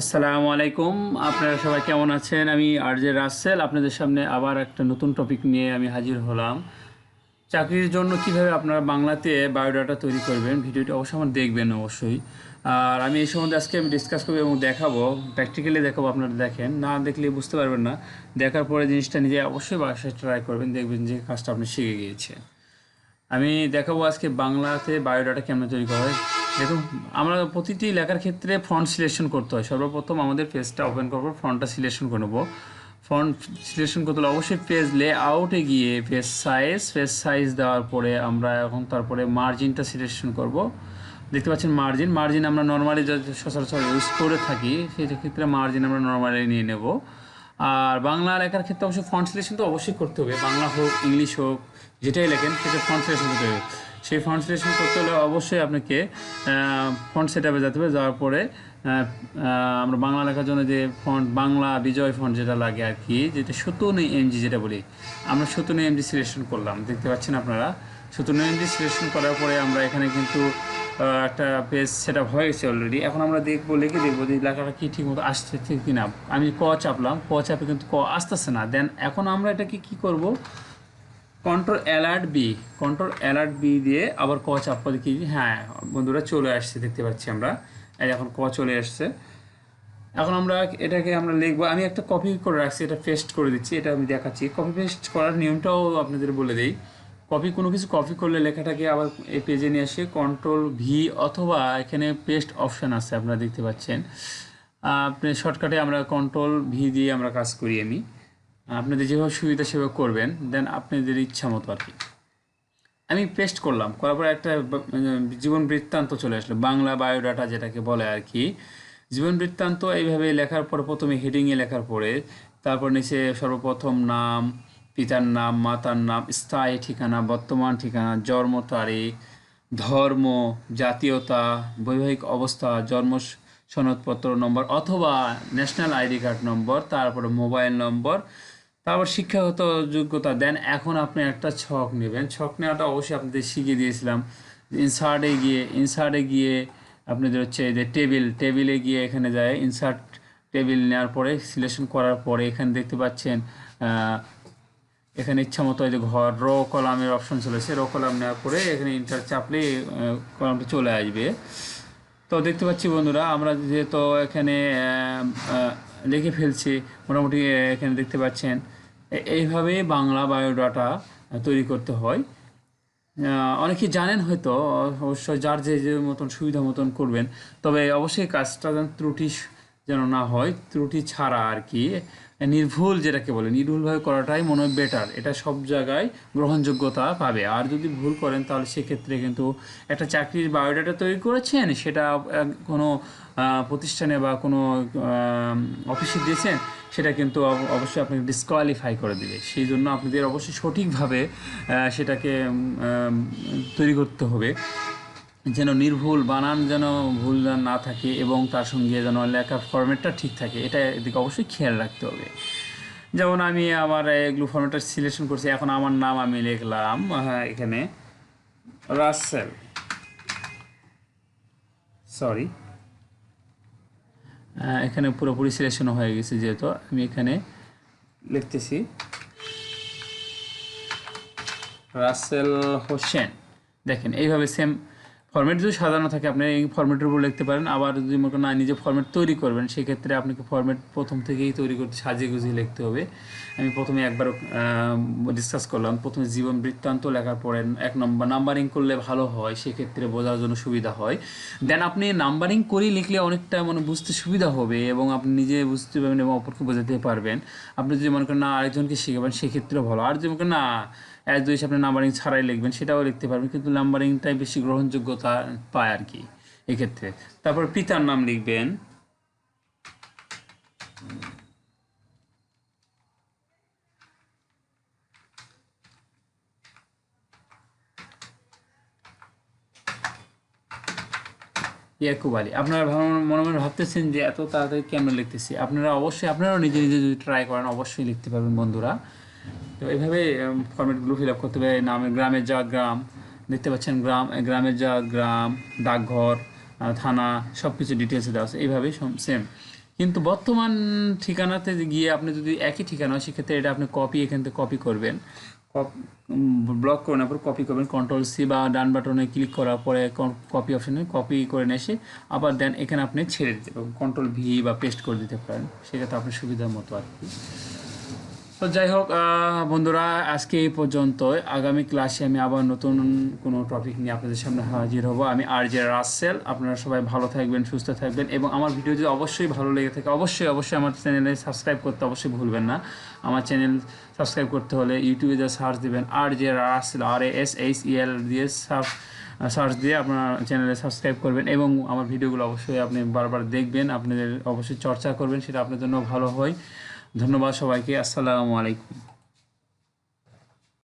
আসসালামু আলাইকুম। আপনারা সবাই কেমন আছেন? আমি আরজে রাসেল আপনাদের সামনে আবার একটা নতুন টপিক নিয়ে আমি হাজির হলাম। চাকরির জন্য কিভাবে আপনারা বাংলাতে বায়োডাটা তৈরি করবেন, ভিডিওটি অবশ্যই আমার দেখবেন অবশ্যই। আর আমি এই সম্বন্ধে আজকে আমি ডিসকাস করবো এবং দেখাবো, প্র্যাকটিক্যালি দেখাবো। আপনারা দেখেন, না দেখলে বুঝতে পারবেন না। দেখার পরে জিনিসটা নিজে অবশ্যই বাসায় ট্রাই করবেন, দেখবেন যে কাজটা আপনি শিখে গিয়েছে। আমি দেখাবো আজকে বাংলাতে বায়োডাটা কেমন তৈরি করা হয়। দেখুন, আমরা প্রতিটি লেখার ক্ষেত্রে ফন্ট সিলেকশন করতে হয়। সর্বপ্রথম আমাদের পেজটা ওপেন করবো, ফন্টটা সিলেকশন করে নেবো। ফন্ট সিলেকশন করতে হলে অবশ্যই পেজ লেআউটে গিয়ে পেজ সাইজ দেওয়ার পরে আমরা এখন তারপরে মার্জিনটা সিলেকশন করব। দেখতে পাচ্ছেন মার্জিন আমরা নর্মালি সচরাচর ইউজ করে থাকি, সেই ক্ষেত্রে মার্জিন আমরা নর্মালি নিয়ে নেব। আর বাংলা লেখার ক্ষেত্রে অবশ্যই ফন্ট সিলেকশন তো অবশ্যই করতে হবে, বাংলা হোক ইংলিশ হোক যেটাই লেখেন সেটা ফন্ট সিলেকশন করতে হবে। সেই ফন্ট সিলেকশন করতে হলে অবশ্যই আপনাকে ফন্ট সেটআপে যেতে হবে। যাওয়ার পরে আমরা বাংলা লেখার জন্য যে ফন্ট, বাংলা বিজয় ফন্ট যেটা লাগে আর কি, যেটা 57 এমজি যেটা বলি, আমরা 57 এমজি সিলেকশন করলাম। দেখতে পাচ্ছেন আপনারা 57 এমজি সিলেকশন করার পরে আমরা এখানে কিন্তু একটা পেজ সেটআপ হয়ে গেছে অলরেডি। এখন আমরা লিখে দেখবো যে লেখাটা কি ঠিক মতো আসছে ঠিক কিনা। আমি চাপলাম, চাপে কিন্তু আসতেছে না। দেন এখন আমরা এটাকে কি করব, কন্ট্রোল অ্যালার্ট বি দিয়ে আবার চাপা দেখি। হ্যাঁ বন্ধুরা, চলে আসছে, দেখতে পাচ্ছি আমরা। এখন চলে আসছে। এখন আমরা এটাকে আমরা লিখবো। আমি একটা কপি করে রাখছি, এটা পেস্ট করে দিচ্ছি, এটা আমি দেখাচ্ছি। কপি পেস্ট করার নিয়মটাও আপনাদের বলে দিই। কোনো কিছু কপি করলে লেখাটাকে আবার এই পেজে নিয়ে আসে কন্ট্রোল ভি, অথবা এখানে পেস্ট অপশান আছে আপনারা দেখতে পাচ্ছেন। আপনি শর্টকাটে আমরা কন্ট্রোল ভি দিয়ে আমরা কাজ করি। আপনাদের যেভাবে সুবিধা সেভাবে করবেন, দেন আপনাদের ইচ্ছা মতো আর কি। আমি পেস্ট করলাম, করার পরে একটা জীবন বৃত্তান্ত চলে আসলো, বাংলা বায়োডাটা যেটাকে বলে আর কি। জীবন বৃত্তান্ত এইভাবে লেখার পর প্রথমে হেডিংয়ে লেখার পরে তারপর নিচে সর্বপ্রথম নাম, পিতার নাম, মাতার নাম, স্থায়ী ঠিকানা, বর্তমান ঠিকানা, জন্ম তারিখ, ধর্ম, জাতীয়তা, বৈবাহিক অবস্থা, জন্ম সনদপত্র নম্বর অথবা ন্যাশনাল আইডি কার্ড নম্বর, তারপরে মোবাইল নম্বর, তারপর শিক্ষাগত যোগ্যতা। দেন এখন আপনি একটা ছক নেবেন। ছক নেওয়াটা অবশ্যই আপনাদের শিখিয়ে দিয়েছিলাম। ইনসার্টে গিয়ে আপনাদের হচ্ছে যে টেবিলে গিয়ে এখানে যায় ইনসার্ট টেবিল নেওয়ার পরে সিলেকশন করার পরে এখানে দেখতে পাচ্ছেন এখানে ইচ্ছা মতো এই যে কলামের অপশন চলেছে। কলাম নেওয়ার পরে এখানে ইন্টার চাপলে কলামটা চলে আসবে। তো দেখতে পাচ্ছি বন্ধুরা, আমরা যেহেতু এখানে লিখে ফেলছি মোটামুটি, এখানে দেখতে পাচ্ছেন এইভাবে বাংলা বায়োডাটা তৈরি করতে হয়। অনেকে জানেন হয়তো, অবশ্যই যার যে মতন সুবিধা মতন করবেন। তবে অবশ্যই কাজটা যেন ত্রুটি যেন না হয়, ত্রুটি ছাড়া আর কি, নির্ভুল যেটাকে বলে নির্ভুলভাবে করাটাই মনে হয় বেটার। এটা সব জায়গায় গ্রহণযোগ্যতা পাবে। আর যদি ভুল করেন তাহলে সেক্ষেত্রে কিন্তু একটা চাকরির বায়োডাটা তৈরি করেছেন, সেটা কোনো প্রতিষ্ঠানে বা কোনো অফিসে দিয়েছেন, সেটা কিন্তু অবশ্যই আপনাকে ডিসকোয়ালিফাই করে দেবে। সেই জন্য আপনাদের অবশ্যই সঠিকভাবে সেটাকে তৈরি করতে হবে, যেন নির্ভুল বানান যেন ভুল না থাকে এবং তার সঙ্গে যেন লেখার ফরম্যাটটা ঠিক থাকে। এটা এদিকে অবশ্যই খেয়াল রাখতে হবে। যেমন আমি আমার এগুলো ফরম্যাটটা সিলেকশন করছি। এখন আমার নাম আমি লিখলাম এখানে রাসেল, সরি, এখানে পুরোপুরি সিলেকশন হয়ে গেছে। যেহেতু আমি এখানে লিখতেছি রাসেল হোসেন। দেখেন এইভাবে সেম ফরম্যাট যদি সাজানো থাকে আপনি এই ফরম্যাটের উপর লিখতে পারেন। আবার যদি মনে করেন না নিজে ফরম্যাট তৈরি করবেন, সেক্ষেত্রে আপনাকে ফরম্যাট প্রথম থেকেই তৈরি করতে সাজিয়ে গুজিয়ে লিখতে হবে। আমি প্রথমে একবার ডিসকাস করলাম। প্রথমে জীবন বৃত্তান্ত লেখার পরে এক নম্বর নাম্বারিং করলে ভালো হয়, সেক্ষেত্রে বোঝার জন্য সুবিধা হয়। দেন আপনি নাম্বারিং করেই লিখলে অনেকটা বুঝতে সুবিধা হবে এবং আপনি নিজে বুঝতে পারবেন এবং অপরকে বোঝাতে পারবেন। আপনি যদি মনে করেন না আরেকজনকে শিখাবেন, সেক্ষেত্রেও ভালো। আর যদি মনে করেন না এক দুই আপনি নাম্বারিং ছাড়াই লিখবেন, সেটাও লিখতে পারবেন, কিন্তু নাম্বারিংটাই বেশি গ্রহণযোগ্যতা পায় আর কি এক্ষেত্রে। তারপর পিতার নাম লিখবেন, ইয়াকুব আলী। আপনারা মনে মনে ভাবতেছেন যে এত তাড়াতাড়ি কেন লিখতেছি। আপনারাও নিজে নিজে যদি ট্রাই করেন অবশ্যই লিখতে পারবেন বন্ধুরা। তো এইভাবে ফরম্যাটগুলো ফিল আপ করতে হবে। নামে গ্রামের জাত গ্রাম, দেখতে পাচ্ছেন গ্রামের জাত গ্রাম, ডাকঘর, থানা, সব কিছু ডিটেলসে দেওয়া আছে। এইভাবেই সেম। কিন্তু বর্তমান ঠিকানাতে গিয়ে আপনি যদি একই ঠিকানা হয় সেক্ষেত্রে এটা আপনি কপি এখান থেকে কপি করবেন, ব্লক করার পর কপি করবেন, কন্ট্রোল সি বা ডান বাটনে ক্লিক করার পরে কপি অপশনে কপি করে নিয়ে এসে আবার দেন এখানে আপনি ছেড়ে দিতে পারেন, কন্ট্রোল ভি বা পেস্ট করে দিতে পারেন, সেটা তো আপনার সুবিধার মতো আর কি। তো যাই হোক বন্ধুরা, আজকে এই পর্যন্ত। আগামী ক্লাসে আমি আবার নতুন কোনো টপিক নিয়ে আপনাদের সামনে হাজির হব। আমি RJ রাসেল। আপনারা সবাই ভালো থাকবেন, সুস্থ থাকবেন, এবং আমার ভিডিও যদি অবশ্যই ভালো লেগে থাকে অবশ্যই আমার চ্যানেলে সাবস্ক্রাইব করতে অবশ্যই ভুলবেন না। আমার চ্যানেল সাবস্ক্রাইব করতে হলে ইউটিউবে যা সার্চ দেবেন RJ রাসেল, RASHEL দিয়ে সার্চ দিয়ে আপনার চ্যানেলে সাবস্ক্রাইব করবেন, এবং আমার ভিডিওগুলো অবশ্যই আপনি বারবার দেখবেন, আপনাদের অবশ্যই চর্চা করবেন, সেটা আপনার জন্য ভালো হয়। ধন্যবাদ সবাইকে। আসসালামু আলাইকুম।